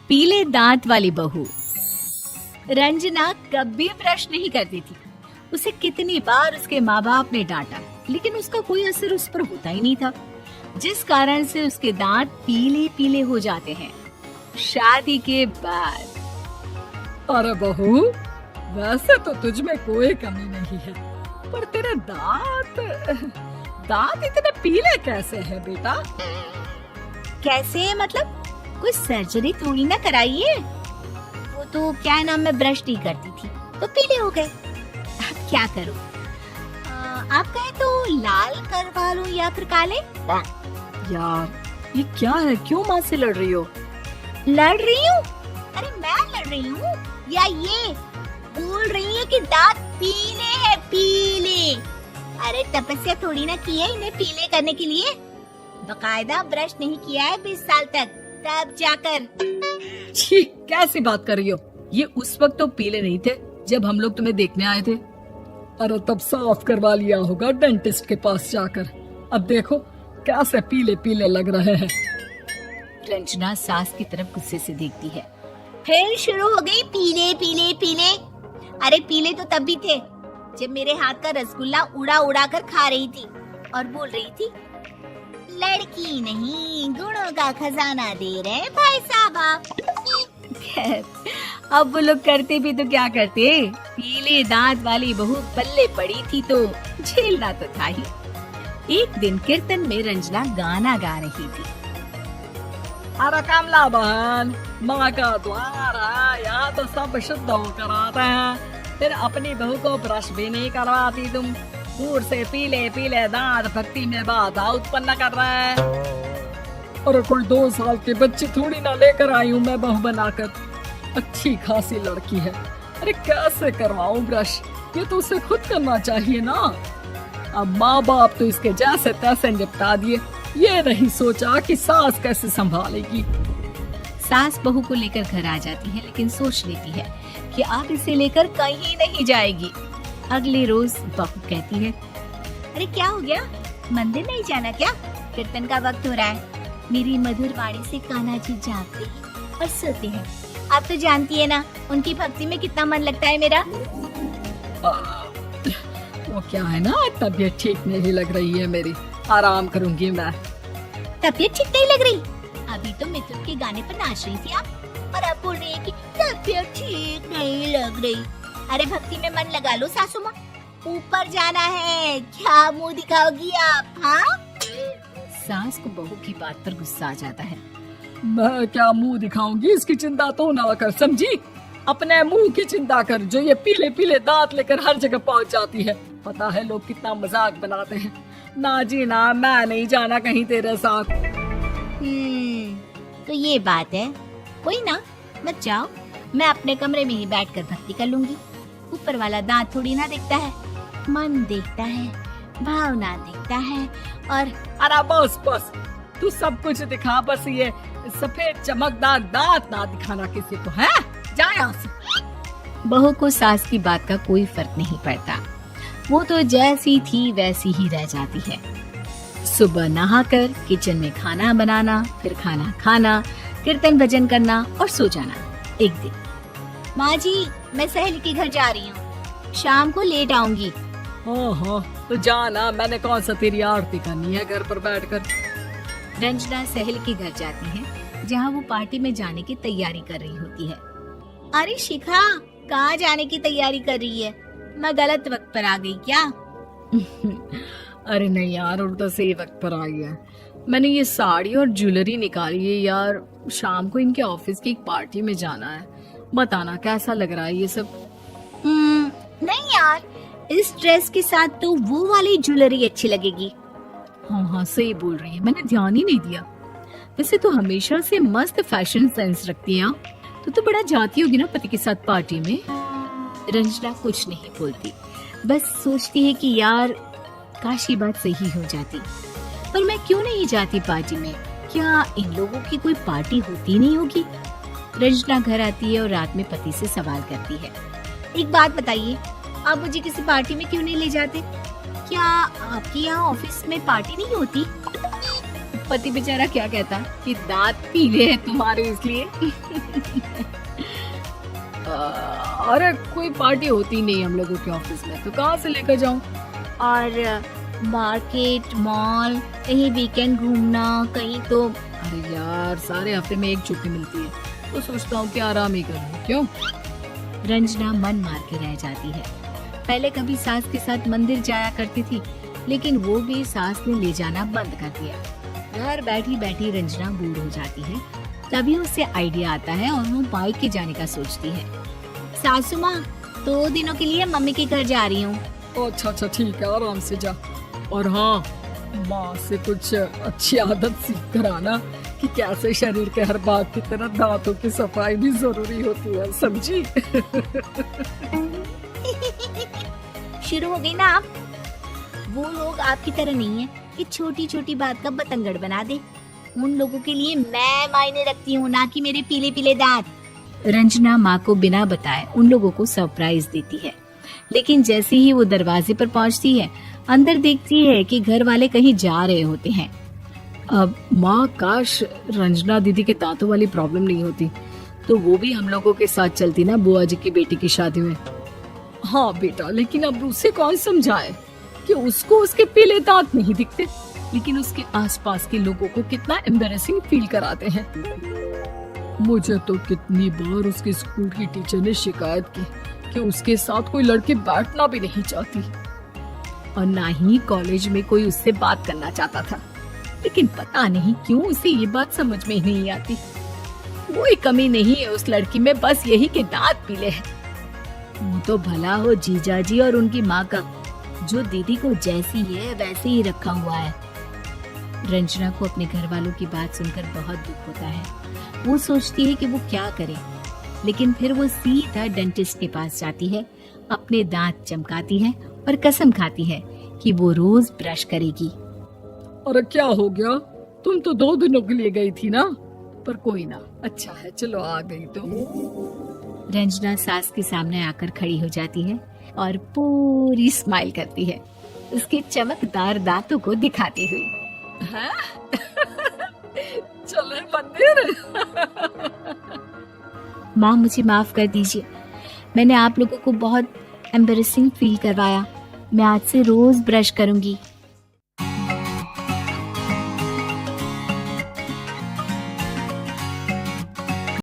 पीले दांत वाली बहू। रंजना कभी ब्रश नहीं करती थी। उसे कितनी बार उसके माँ बाप ने डांटा, लेकिन उसका कोई असर उस पर होता ही नहीं था, जिस कारण से उसके दांत पीले पीले हो जाते हैं। शादी के बाद अरे बहू, वैसे तो तुझ में कोई कमी नहीं है, पर तेरे दांत इतने पीले कैसे हैं बेटा? कैसे मतलब? कोई सर्जरी थोड़ी ना कराइए। वो तो क्या नाम, मैं ब्रश नहीं करती थी तो पीले हो गए। अब क्या करूं? आप कहें तो लाल करवा लूं या फिर काले? यार ये क्या है, क्यों माँ से लड़ रही हो? लड़ रही हूँ? अरे मैं लड़ रही हूँ या ये बोल रही है कि दांत पीले हैं, पीले। अरे तपस्या थोड़ी ना की है इन्हें पीले करने के लिए। बकायदा ब्रश नहीं किया है 20 साल तक, तब जाकर। छी, कैसी बात कर रही हो? ये उस वक्त तो पीले नहीं थे जब हम लोग तुम्हें देखने आए थे। अरे तब साफ करवा लिया होगा डेंटिस्ट के पास जाकर। अब देखो कैसे पीले पीले लग रहे हैं। रंजना सास की तरफ गुस्से से देखती है। फिर शुरू हो गई पीले पीले पीले। अरे पीले तो तब भी थे जब मेरे हाथ का रसगुल्ला उड़ा उड़ा कर खा रही थी और बोल रही थी, लड़की नहीं गुणों का खजाना दे रहे भाई साहब आप। अब वो लोग करते भी तो क्या करते, पीले दांत वाली बहू पल्ले पड़ी थी तो झेलना तो था ही। एक दिन कीर्तन में रंजना गाना गा रही थी। अरे कमला बहन, माँ का द्वार है, यहाँ तो सब शुद्ध होकर आते हैं, फिर अपनी बहू को ब्रश भी नहीं करवाती तुम। दूर से पीले पीले दांत भक्ति में बाधा उत्पन्न कर रहा है। अरे कोई 2 साल के बच्चे थोड़ी ना लेकर आई हूँ मैं बहू बनाकर। अच्छी खासी लड़की है, अरे कैसे करवाऊँ ब्रश? ये तो उसे खुद करना चाहिए ना। अब माँ बाप तो इसके जैसे तैसे निपटा दिए, ये नहीं सोचा कि सास कैसे संभालेगी। सास बहू को लेकर घर आ जाती है, लेकिन सोच लेती है कि अब इसे लेकर कहीं नहीं जाएगी। अगले रोज बहू कहती है, अरे क्या हो गया, मंदिर नहीं जाना क्या? कीर्तन का वक्त हो रहा है। मेरी मधुर वाणी से कान्हा जी जागते हैं और सोते हैं। आप तो जानती है ना उनकी भक्ति में कितना मन लगता है मेरा। वो क्या है ना, तबीयत ठीक नहीं लग रही है मेरी, आराम करूंगी मैं। तबीयत ठीक नहीं लग रही? अभी तो मिथुन के गाने पर नाच रही थी आप, और अब बोल रही है कि तबीयत ठीक नहीं लग रही। अरे भक्ति में मन लगा लो सासू माँ, ऊपर जाना है, क्या मुंह दिखाओगी आप? हाँ? सास को बहू की बात पर गुस्सा आ जाता है। मैं क्या मुंह दिखाऊंगी, इसकी चिंता तो ना कर, समझी? अपने मुंह की चिंता कर, जो ये पीले पीले दांत लेकर हर जगह पहुंच जाती है। पता है लोग कितना मजाक बनाते हैं। ना जी ना, मैं नहीं जाना कहीं तेरे साथ। तो ये बात है, कोई ना, मत जाओ, मैं अपने कमरे में ही बैठकर भक्ति कर लूंगी। ऊपर वाला दांत थोड़ी ना देखता है, मन देखता है, भावना देखता है। और अरे बस बस, तू सब कुछ दिखा, बस ये सफेद चमकदार दांत ना दिखाना किसी को, है? जा यहाँ से। बहू को सास की बात का कोई फर्क नहीं पड़ता, वो तो जैसी थी वैसी ही रह जाती है। सुबह नहाकर किचन में खाना बनाना, फिर खाना खाना, कीर्तन भजन करना और सो जाना। एक दिन, माँ जी मैं सहेली के घर जा रही हूँ, शाम को लेट आऊंगी। हाँ, तो जाना, मैंने कौन सा तेरी आरती करनी है घर पर बैठकर। रंजना सहेली के घर जाती है, जहाँ वो पार्टी में जाने की तैयारी कर रही होती है। अरे शिखा, कहाँ जाने की तैयारी कर रही है? मैं गलत वक्त पर आ गई क्या? अरे नहीं यार, उल्टा सही वक्त पर आई है। मैंने ये साड़ी और ज्वेलरी निकाली है यार, शाम को इनके ऑफिस की एक पार्टी में जाना है। बताना कैसा लग रहा है ये सब? नहीं यार, इस ड्रेस के साथ तो वो वाली ज्वेलरी अच्छी लगेगी। हाँ, सही बोल रही है, मैंने ध्यान ही नहीं दिया। वैसे तो हमेशा से मस्त फैशन सेंस रखती है। तो बड़ा जाती होगी ना पति के साथ पार्टी में। रंजना कुछ नहीं बोलती, बस सोचती है कि यार काश ये बात सही हो जाती, पर मैं क्यों नहीं जाती पार्टी में? क्या इन लोगों की कोई पार्टी होती नहीं होगी? रंजना घर आती है और रात में पति से सवाल करती है, एक बात बताइए, आप मुझे किसी पार्टी में क्यों नहीं ले जाते? क्या आपके यहाँ ऑफिस में पार्टी नहीं होती? पति बेचारा क्या कहता कि दांत पीले हैं तुम्हारे इसलिए। अरे कोई पार्टी होती नहीं हम लोगों के ऑफिस में, तो कहाँ से लेकर जाऊं? और मार्केट, मॉल, कहीं वीकेंड घूमना कहीं तो। अरे यार, सारे हफ्ते में एक छुट्टी मिलती है, तो सोचता हूँ कि आराम ही करूँ। क्यों? रंजना मन मार के रह जाती है। पहले कभी सास के साथ मंदिर जाया करती थी, लेकिन वो भी सास ने ले जाना बंद कर दिया। घर बैठी बैठी रंजना बोर हो जाती है। तभी उसे आइडिया आता है और वो मायके जाने का सोचती है। सासू माँ, 2 दिनों के लिए मम्मी के घर जा रही हूँ। अच्छा अच्छा, ठीक है, आराम से जा। और हाँ, माँ से कुछ अच्छी आदत सीख कर आना कि कैसे शरीर के हर भाग की तरह दांतों की सफाई भी जरूरी होती है, समझी? शुरू हो गई ना आप। वो लोग आपकी तरह नहीं है कि छोटी छोटी बात का बतंगड़ बना दे। उन लोगों के लिए मैं मायने रखती हूँ, ना कि मेरे पीले पीले दांत। रंजना माँ को बिना बताए उन लोगों को सरप्राइज देती है, लेकिन जैसे ही वो दरवाजे पर पहुँचती है, अंदर देखती है कि घर वाले कहीं जा रहे होते हैं। अब माँ, काश रंजना दीदी के दांतों वाली प्रॉब्लम नहीं होती, तो वो भी हम लोगों के साथ चलती ना बुआ जी की बेटी की शादी में। हाँ बेटा, लेकिन अब उसे कौन समझाए कि उसको उसके पीले दांत नहीं दिखते, लेकिन उसके आसपास के लोगों को कितना एम्बैरेसिंग फील कराते हैं। मुझे तो कितनी बार उसके स्कूल की टीचर ने शिकायत की कि उसके साथ कोई लड़की बैठना भी नहीं चाहती, और ना ही कॉलेज में कोई उससे बात करना चाहता था। लेकिन पता नहीं क्यों उसे ये बात समझ में ही नहीं आती। कोई कमी नहीं है उस लड़की में, बस यही कि दांत पीले हैं। वो तो भला हो जीजा जी और उनकी माँ का, जो दीदी को जैसी है वैसे ही रखा हुआ है। रंजना को अपने घर वालों की बात सुनकर बहुत दुख होता है। वो सोचती है कि वो क्या करे, लेकिन फिर वो सीधा डेंटिस्ट के पास जाती है, अपने दांत चमकाती है और कसम खाती है कि वो रोज ब्रश करेगी। अरे क्या हो गया? तुम तो 2 दिनों के लिए गई थी ना, पर कोई ना, अच्छा है, चलो आ गई तो। रंजना सास के सामने आकर खड़ी हो जाती है और पूरी स्माइल करती है, उसके चमकदार दांतों को दिखाती हुई। चले मंदिर। माँ, मुझे माफ कर दीजिए, मैंने आप लोगों को बहुत एम्बैरेसिंग फील करवाया। मैं आज से रोज ब्रश करूंगी।